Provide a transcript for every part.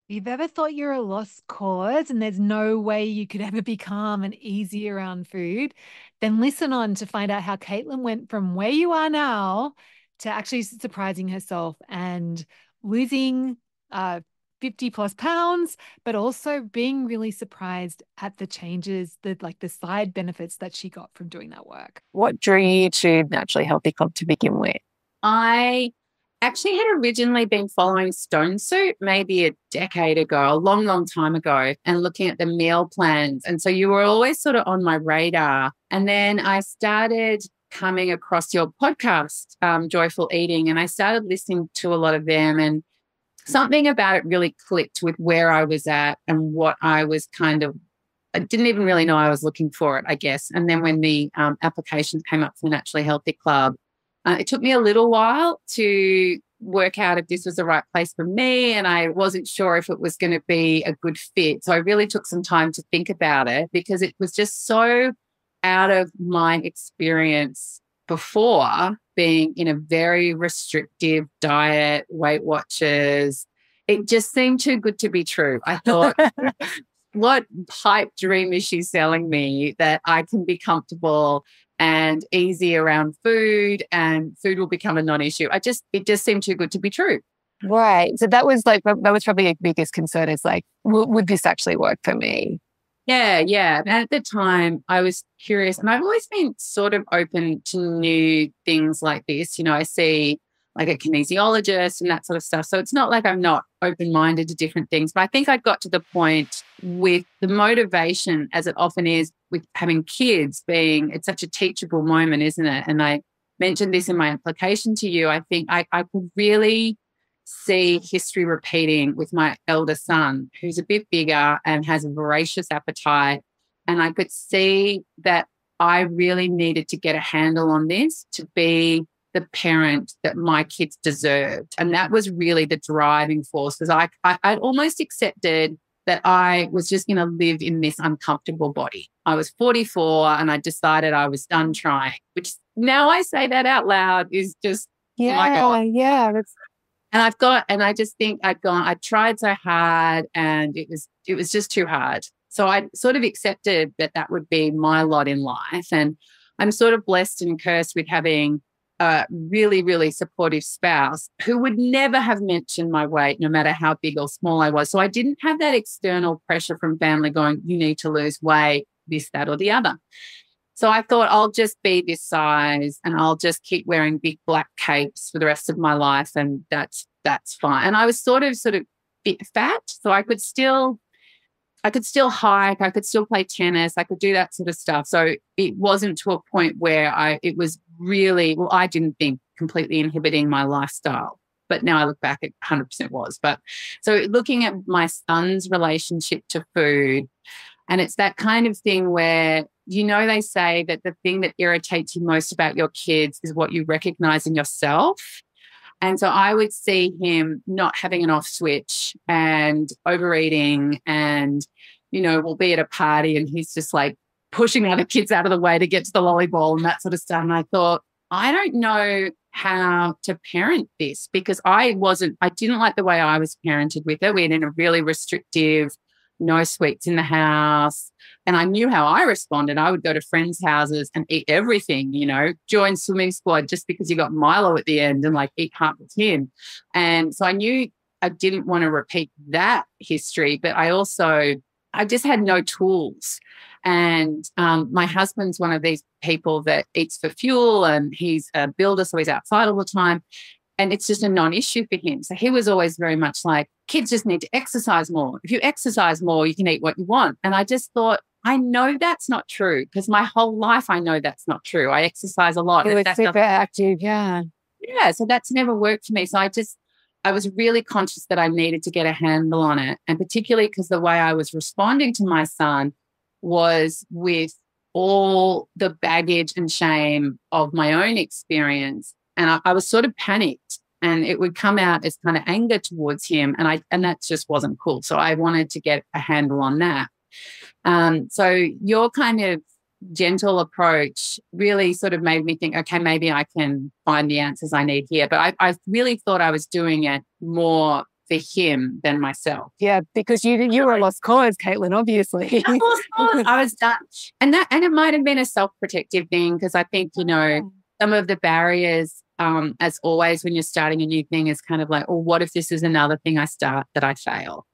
If you've ever thought you're a lost cause and there's no way you could ever be calm and easy around food, then listen on to find out how Caitlin went from where you are now to actually surprising herself and losing uh, 50 plus pounds, but also being really surprised at the changes, the side benefits that she got from doing that work. What drew you to Naturally Healthy Club to begin with? I actually had originally been following Stone Soup maybe a decade ago, a long, long time ago, and looking at the meal plans. And so you were always sort of on my radar. And then I started coming across your podcast, Joyful Eating, and I started listening to a lot of them. And something about it really clicked with where I was at and what I was I didn't even really know I was looking for it, I guess. And then when the applications came up for Naturally Healthy Club, it took me a little while to work out if this was the right place for me, and I wasn't sure if it was going to be a good fit. So I really took some time to think about it because it was just so out of my experience before, being in a very restrictive diet, Weight Watchers. It just seemed too good to be true. I thought, what pipe dream is she selling me that I can be comfortable and easy around food and food will become a non-issue? It just seemed too good to be true. Right. So that was probably your biggest concern, is like, would this actually work for me? Yeah, yeah. And at the time, I was curious, and I've always been sort of open to new things like this. You know, I see like a kinesiologist and that sort of stuff. So it's not like I'm not open-minded to different things. But I think I got to the point with the motivation, as it often is with having kids, being it's such a teachable moment, isn't it? And I mentioned this in my application to you. I think I could really see history repeating with my elder son, who's a bit bigger and has a voracious appetite. And I could see that I really needed to get a handle on this to be the parent that my kids deserved. And that was really the driving force, because I'd almost accepted that I was just going to live in this uncomfortable body. I was 44 and I decided I was done trying, which now I say that out loud is just, oh my God. Yeah. And I just think I tried so hard and it was just too hard. So I sort of accepted that that would be my lot in life. And I'm sort of blessed and cursed with having a really, really supportive spouse who would never have mentioned my weight, no matter how big or small I was. So I didn't have that external pressure from family going, you need to lose weight, this, that, or the other. So I thought I'll just be this size and I'll just keep wearing big black capes for the rest of my life, and that's fine. And I was sort of bit fat, so I could still hike, I could still play tennis, I could do that sort of stuff. So it wasn't to a point where it was really, well, I didn't think completely inhibiting my lifestyle. But now I look back, it 100% was. But so looking at my son's relationship to food, and it's that kind of thing where, you know, they say that the thing that irritates you most about your kids is what you recognize in yourself. And so I would see him not having an off switch and overeating, and, you know, we'll be at a party and he's just like pushing other kids out of the way to get to the lollyball and that sort of stuff. And I thought, I don't know how to parent this, because I didn't like the way I was parented with it. We had in a really restrictive, no sweets in the house. And I knew how I responded. I would go to friends' houses and eat everything, you know, join swimming squad just because you got Milo at the end and like eat half a tin. And so I knew I didn't want to repeat that history, but I just had no tools. And my husband's one of these people that eats for fuel, and he's a builder, so he's outside all the time. And it's just a non-issue for him. So he was always very much like, kids just need to exercise more. If you exercise more, you can eat what you want. And I just thought, I know that's not true, because my whole life I know that's not true. I exercise a lot. You were super active, yeah. Yeah, so that's never worked for me. So I was really conscious that I needed to get a handle on it. And particularly because the way I was responding to my son was with all the baggage and shame of my own experience. And I was sort of panicked, and it would come out as kind of anger towards him. And that just wasn't cool. So I wanted to get a handle on that. So your kind of gentle approach really sort of made me think, okay, maybe I can find the answers I need here. But I really thought I was doing it more for him than myself. Yeah, because you were a lost cause, Caitlin, obviously. I was done. And it might have been a self-protective thing, because I think, some of the barriers, as always, when you're starting a new thing, is kind of like, oh, what if this is another thing I start that I fail?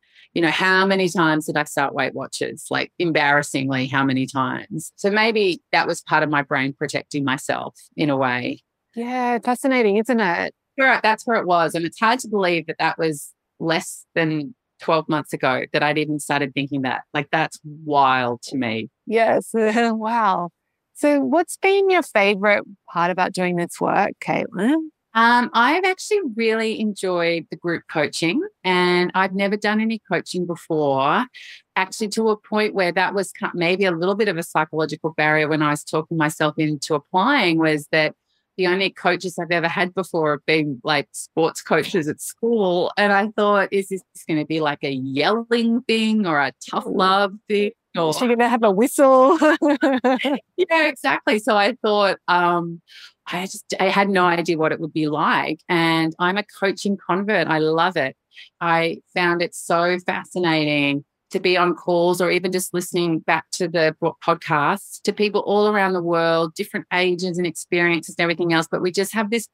How many times did I start Weight Watchers? Like, embarrassingly, how many times? So maybe that was part of my brain protecting myself in a way. Yeah, fascinating, isn't it? Right, that's where it was. And it's hard to believe that was less than 12 months ago that I'd even started thinking that. Like, that's wild to me. Yes. Wow. So what's been your favorite part about doing this work, Caitlin? I've actually really enjoyed the group coaching, and I've never done any coaching before, actually, to a point where that was maybe a little bit of a psychological barrier when I was talking myself into applying, was that the only coaches I've ever had before have been like sports coaches at school. And I thought, is this going to be like a yelling thing or a tough love thing? Or is she going to have a whistle? Yeah, exactly. So I thought, I had no idea what it would be like. And I'm a coaching convert. I love it. I found it so fascinating to be on calls, or even just listening back to the podcasts, to people all around the world, different ages and experiences and everything else. But we just have this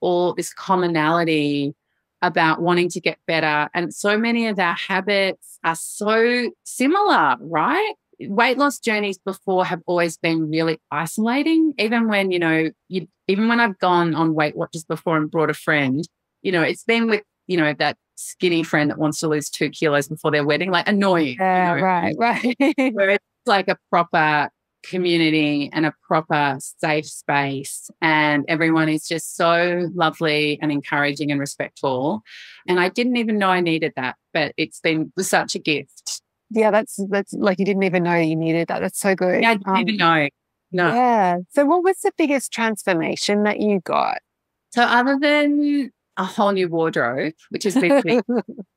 commonality about wanting to get better. And so many of our habits are so similar, right? Weight loss journeys before have always been really isolating. Even when, even when I've gone on Weight Watchers before and brought a friend, it's been with, that skinny friend that wants to lose 2 kilos before their wedding, like annoying. Right. Where it's like a proper community and a proper safe space, and everyone is just so lovely and encouraging and respectful. And I didn't even know I needed that, but it was such a gift. Yeah, that's like, you didn't even know you needed that. That's so good. Yeah, I didn't even know. No. Yeah. So what was the biggest transformation that you got? So other than a whole new wardrobe, which is big,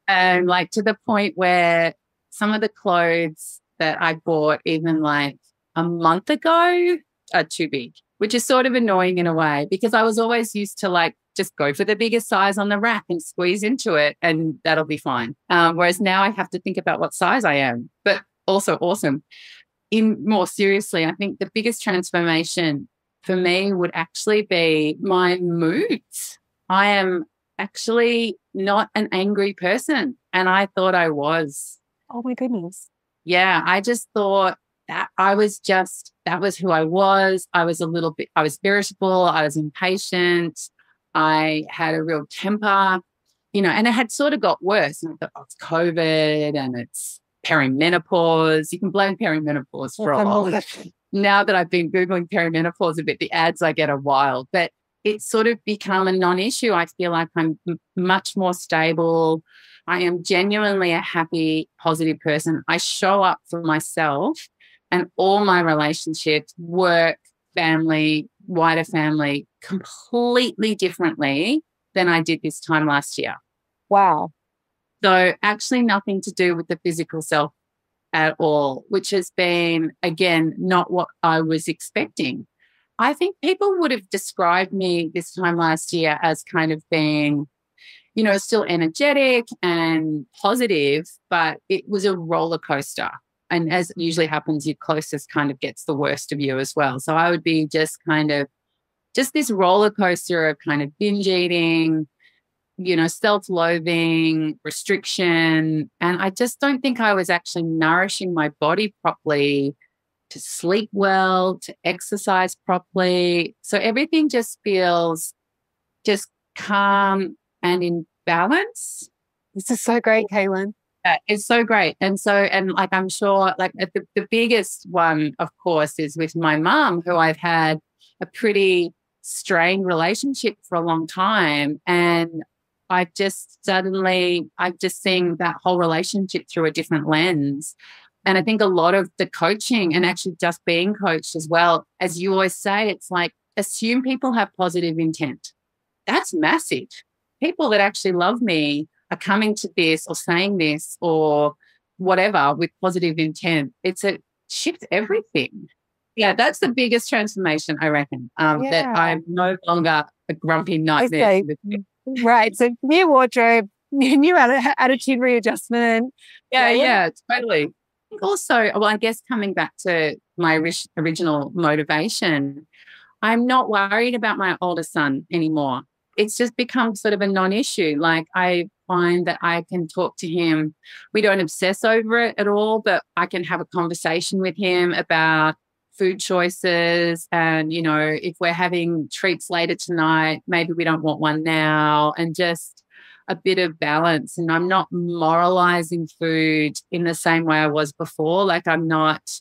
and like to the point where some of the clothes that I bought even like a month ago are too big, which is sort of annoying in a way, because I was always used to like just go for the biggest size on the rack and squeeze into it and that'll be fine. Whereas now I have to think about what size I am, but also awesome. More seriously, I think the biggest transformation for me would actually be my moods. I am actually not an angry person, and I thought I was. Oh my goodness. Yeah, I just thought that that was who I was. I was irritable. I was impatient. I had a real temper, and it had sort of got worse. And I thought, oh, it's COVID and it's perimenopause. You can blame perimenopause for a lot. Now that I've been Googling perimenopause a bit, the ads I get are wild, but it's sort of become a non-issue. I feel like I'm much more stable. I am genuinely a happy, positive person. I show up for myself and all my relationships, work, family, wider family, completely differently than I did this time last year. Wow. So actually nothing to do with the physical self at all, which has been, again, not what I was expecting. I think people would have described me this time last year as kind of being, still energetic and positive, but it was a roller coaster. And as usually happens, your closest kind of gets the worst of you as well. So I would be just this roller coaster of kind of binge eating, self-loathing, restriction. And I just don't think I was actually nourishing my body properly, to sleep well, to exercise properly. So everything just feels just calm and in balance. This is so great, Caitlin. It's so great. And like, I'm sure like the biggest one, of course, is with my mum, who I've had a pretty strained relationship for a long time. And I've just seeing that whole relationship through a different lens. And I think a lot of the coaching, and actually just being coached as well, as you always say, it's like, assume people have positive intent. That's massive. People that actually love me are coming to this or saying this or whatever with positive intent. It shifts everything. Yeah, that's the biggest transformation, I reckon, that I'm no longer a grumpy nightmare. Okay. Right. So new wardrobe, new attitude readjustment. Yeah, totally. Also, well, I guess coming back to my original motivation, I'm not worried about my older son anymore. It's just become sort of a non-issue. Like I find that I can talk to him. We don't obsess over it at all, but I can have a conversation with him about food choices. And, you know, if we're having treats later tonight, maybe we don't want one now, and just a bit of balance. And I'm not moralizing food in the same way I was before. Like I'm not,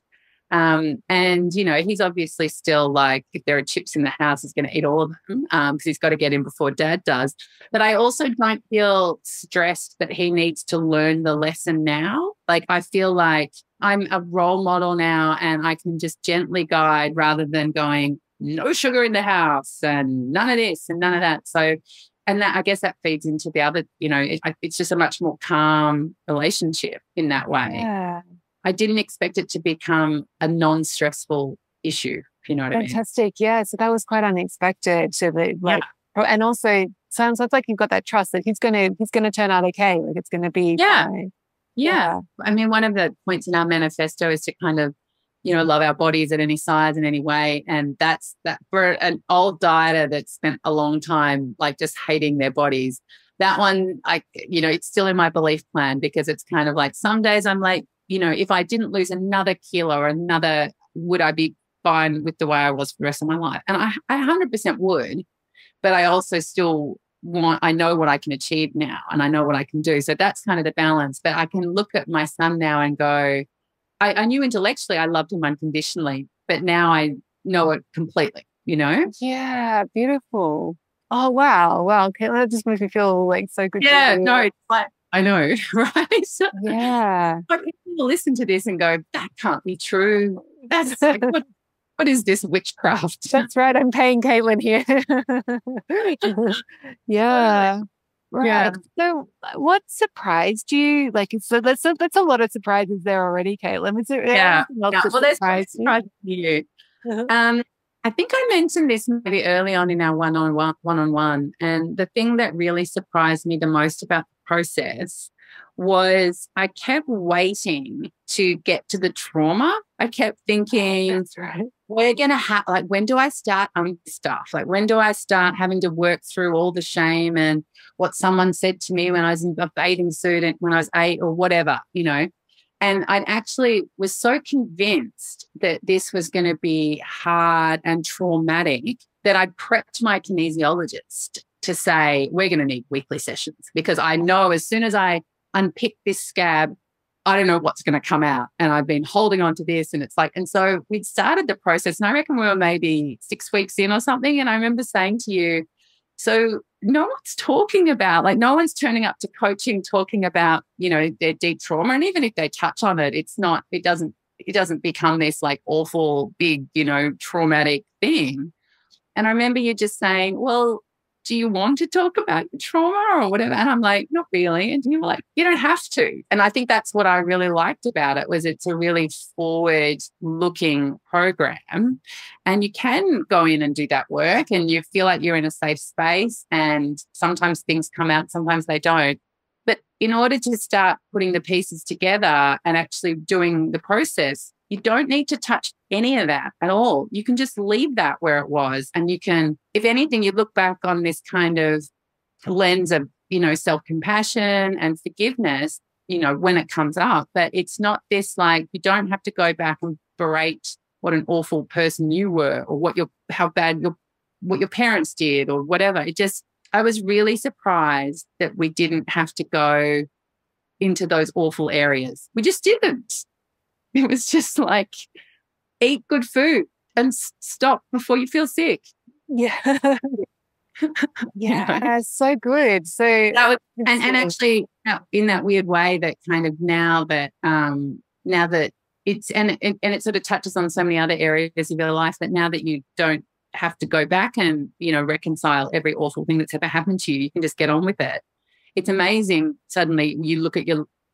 and, you know, he's obviously still like, if there are chips in the house, he's going to eat all of them because he's got to get in before dad does. But I also don't feel stressed that he needs to learn the lesson now. Like I feel like I'm a role model now and I can just gently guide rather than going, no sugar in the house and none of this and none of that. So, and that, I guess that feeds into the other, you know, it's just a much more calm relationship in that way. Yeah. I didn't expect it to become a non-stressful issue, if you know what I mean. Fantastic. Yeah. So that was quite unexpected. So that, like, and also sounds like you've got that trust that he's gonna turn out okay. Like it's gonna be fine. Yeah. I mean, one of the points in our manifesto is to kind of, you know, love our bodies at any size and any weight. And that's that for an old dieter that spent a long time like just hating their bodies. That one, you know, it's still in my belief plan because it's kind of like some days I'm like, you know, if I didn't lose another kilo or would I be fine with the way I was for the rest of my life? And I 100% would, but I also still I know what I can achieve now and I know what I can do. So that's kind of the balance. But I can look at my son now and go, I knew intellectually I loved him unconditionally, but now I know it completely, you know? Yeah, beautiful. Oh, wow. Wow. Okay, that just makes me feel like so good. Yeah, no, it's like, I know, right? So, yeah. But people listen to this and go, that can't be true. That's like, what is this witchcraft? That's right. I'm paying Caitlin here. Yeah. Right. Yeah. So what surprised you? Like, so that's a lot of surprises there already, Caitlin. Is there well, there's surprised you. I think I mentioned this maybe early on in our one-on-one. And the thing that really surprised me the most about the process was I kept waiting to get to the trauma. I kept thinking, that's right. We're going to have, like, when do I start stuff? Like, when do I start having to work through all the shame and what someone said to me when I was in a bathing suit and when I was 8 or whatever, you know? And I actually was so convinced that this was going to be hard and traumatic that I prepped my kinesiologist to say, we're going to need weekly sessions because I know as soon as I unpick this scab, I don't know what's going to come out. And I've been holding on to this. And it's like, and so we started the process and I reckon we were maybe 6 weeks in or something. And I remember saying to you, so no one's talking about, like, no one's turning up to coaching talking about, you know, their deep trauma. And even if they touch on it, it doesn't become this like awful big, you know, traumatic thing. And I remember you just saying, well, do you want to talk about your trauma or whatever? And I'm like, not really. And you were like, you don't have to. And I think that's what I really liked about it was it's a really forward-looking program. And you can go in and do that work and you feel like you're in a safe space and sometimes things come out, sometimes they don't. But in order to start putting the pieces together and actually doing the process, you don't need to touch any of that at all. You can just leave that where it was. And you can, if anything, you look back on this kind of lens of, you know, self-compassion and forgiveness, you know, when it comes up. But it's not this like, you don't have to go back and berate what an awful person you were or what your parents did or whatever. It just, I was really surprised that we didn't have to go into those awful areas. We just didn't. It was just like, eat good food and stop before you feel sick. Yeah. Yeah, so good. So that was, and actually in that weird way that kind of now that it's and it sort of touches on so many other areas of your life that now that you don't have to go back and, you know, reconcile every awful thing that's ever happened to you, you can just get on with it. It's amazing. Suddenly you look at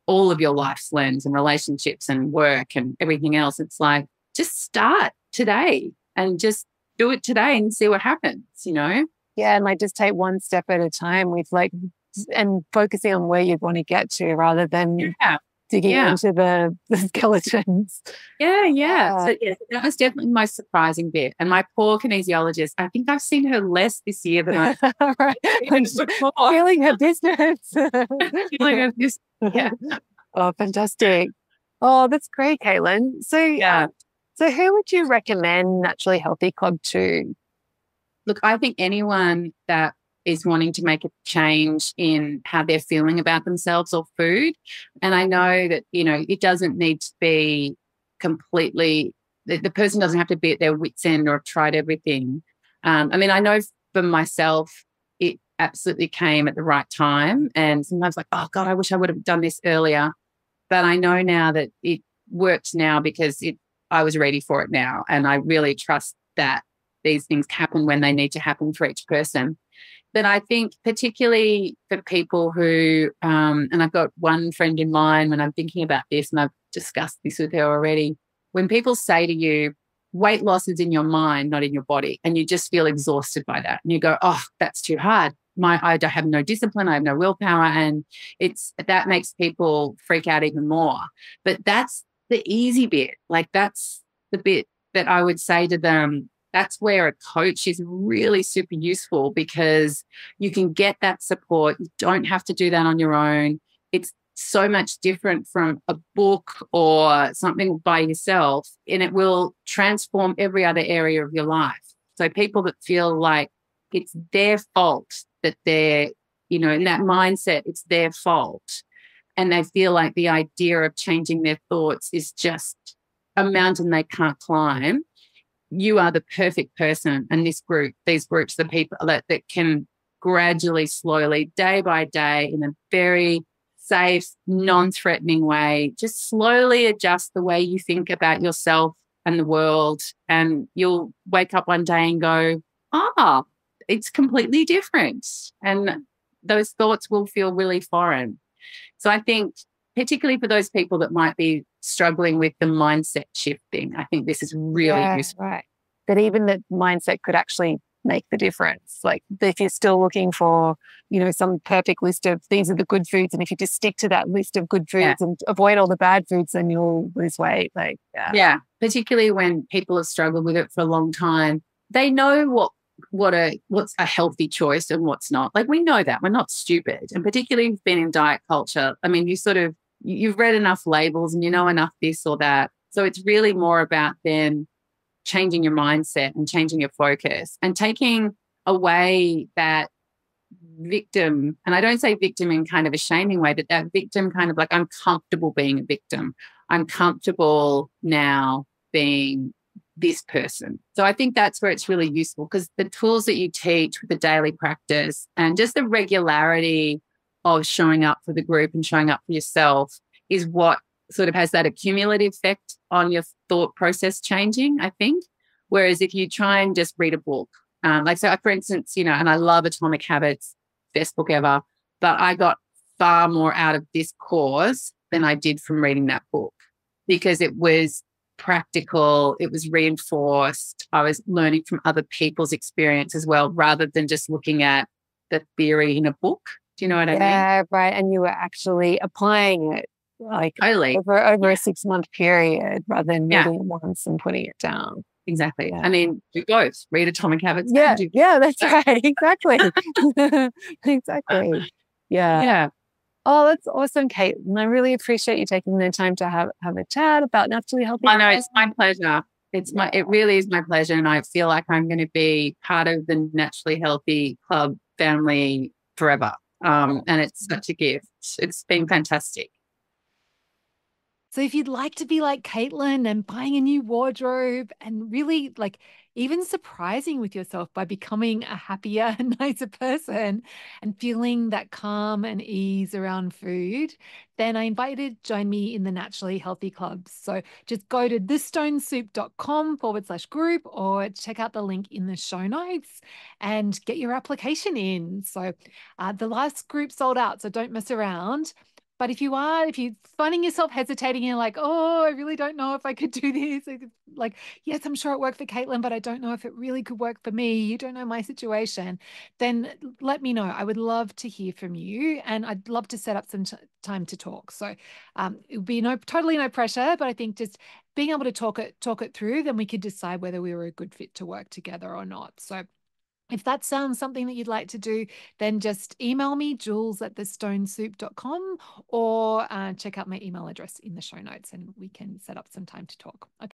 all of your life's lens and relationships and work and everything else. It's like, just start today and just do it today and see what happens, you know? Yeah, and like just take one step at a time with like and focusing on where you'd want to get to rather than digging into the skeletons. So that was definitely the most surprising bit. And my poor kinesiologist, I think I've seen her less this year than I feeling her business. Feeling her business. Yeah. Oh, fantastic. Oh, that's great, Caitlin. So who would you recommend Naturally Healthy Club to? Look, I think anyone that is wanting to make a change in how they're feeling about themselves or food. And I know that, it doesn't need to be completely, the person doesn't have to be at their wit's end or have tried everything. I know for myself, it absolutely came at the right time. And sometimes like, oh God, I wish I would have done this earlier. But I know now that it works now because I was ready for it now. And I really trust that these things happen when they need to happen for each person. But I think particularly for people who, and I've got one friend in mind when I'm thinking about this, and I've discussed this with her already, when people say to you, weight loss is in your mind, not in your body, and you just feel exhausted by that, and you go, oh, that's too hard. I have no discipline, I have no willpower, and that makes people freak out even more. But that's the easy bit. Like that's the bit that I would say to them, that's where a coach is really super useful because you can get that support. You don't have to do that on your own. It's so much different from a book or something by yourself, and it will transform every other area of your life. So people that feel like it's their fault that they're, in that mindset, it's their fault, and they feel like the idea of changing their thoughts is just a mountain they can't climb, you are the perfect person. And these groups, the people that can gradually, slowly, day by day, in a very safe, non-threatening way, just slowly adjust the way you think about yourself and the world. And you'll wake up one day and go, it's completely different. And those thoughts will feel really foreign. So I think particularly for those people that might be struggling with the mindset shifting, I think this is really useful. Right. That even the mindset could actually make the difference. Like if you're still looking for, some perfect list of these are the good foods, and if you just stick to that list of good foods and avoid all the bad foods, then you'll lose weight. Particularly when people have struggled with it for a long time, they know what's a healthy choice and what's not. Like we know that. We're not stupid. And particularly if you've been in diet culture, you've read enough labels and you know enough this or that. So it's really more about then changing your mindset and changing your focus and taking away that victim. And I don't say victim in kind of a shaming way, but that victim kind of like, I'm comfortable being a victim. I'm comfortable now being this person. So I think that's where it's really useful, because the tools that you teach with the daily practice and just the regularity of showing up for the group and showing up for yourself is what sort of has that accumulative effect on your thought process changing, I think. Whereas if you try and just read a book, for instance, and I love Atomic Habits, best book ever, but I got far more out of this course than I did from reading that book, because it was practical, it was reinforced. I was learning from other people's experience as well, rather than just looking at the theory in a book. Do you know what I mean? Yeah, right. And you were actually applying it totally over a 6-month period rather than reading it once and putting it down. Exactly. Yeah. I mean, do both. Read Atomic Habits. Yeah, that's right. Exactly. Exactly. Yeah. Oh, that's awesome, Kate. And I really appreciate you taking the time to have a chat about Naturally Healthy. I know, it's my pleasure. It really is my pleasure. And I feel like I'm going to be part of the Naturally Healthy Club family forever. And it's such a gift. It's been fantastic. So if you'd like to be like Caitlin and buying a new wardrobe and really even surprising with yourself by becoming a happier and nicer person and feeling that calm and ease around food, then I invite you to join me in the Naturally Healthy Club. So just go to thisstonesoup.com/group or check out the link in the show notes and get your application in. So the last group sold out, so don't mess around. But if you're finding yourself hesitating, you're like, oh, I really don't know if I could do this. Like, yes, I'm sure it worked for Caitlin, but I don't know if it really could work for me. You don't know my situation. Then let me know. I would love to hear from you, and I'd love to set up some time to talk. So it would be totally no pressure, but I think just being able to talk it through, then we could decide whether we were a good fit to work together or not. So if that sounds something that you'd like to do, then just email me, jules@thestonesoup.com, or check out my email address in the show notes, and we can set up some time to talk. Okay.